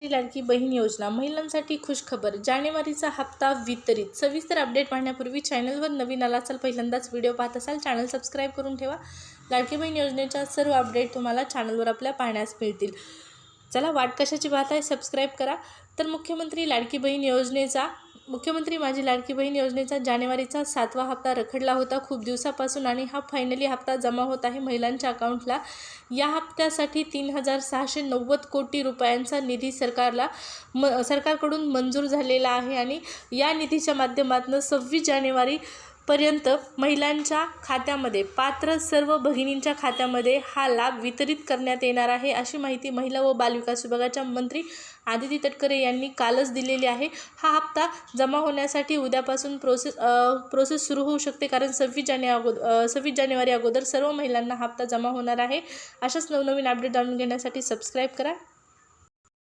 लाडकी बहीण योजना महिलांसाठी खुशखबर, जानेवारीचा हप्ता वितरित। सविस्तर अपडेट पाहण्यापूर्वी चॅनलवर नवीन आला असाल, पहिल्यांदाच व्हिडिओ पाहत असाल, चॅनल सबस्क्राईब करून ठेवा। लाडकी बहीण योजनेच्या सर्व अपडेट तुम्हाला चॅनलवर आपल्या पाहण्यास मिळतील। चला, वाट कशाची पाहताय, सबस्क्राईब करा। तर मुख्यमंत्री माझी लाडकी बहीण योजनेचा जानेवारीचा 7वा हप्ता रखडला होता खूप दिवसापासून, आणि हा फायनली हप्ता जमा होत आहे महिलांच्या अकाउंटला। या हप्त्यासाठी 3690 कोटी रुपयांचा निधी सरकारकडून मंजूर झालेला आहे, आणि या निधीच्या माध्यमातून 26 जानेवारीपर्यंत महिलांच्या खात्यामध्ये, पात्र सर्व भगिनींच्या खात्यामध्ये हा लाभ वितरित करण्यात येणार आहे, अशी माहिती महिला व बालविकास विभागाच्या मंत्री आदिती तटकरे यांनी कालच दिलेली आहे। हा हप्ता जमा होण्यासाठी उद्यापासून प्रोसेस सुरू होऊ शकते, कारण 26 जानेवारी अगोदर सर्व महिलांना हप्ता जमा होणार आहे। अशाच नवनवीन अपडेट जाणून घेण्यासाठी सबस्क्राईब करा।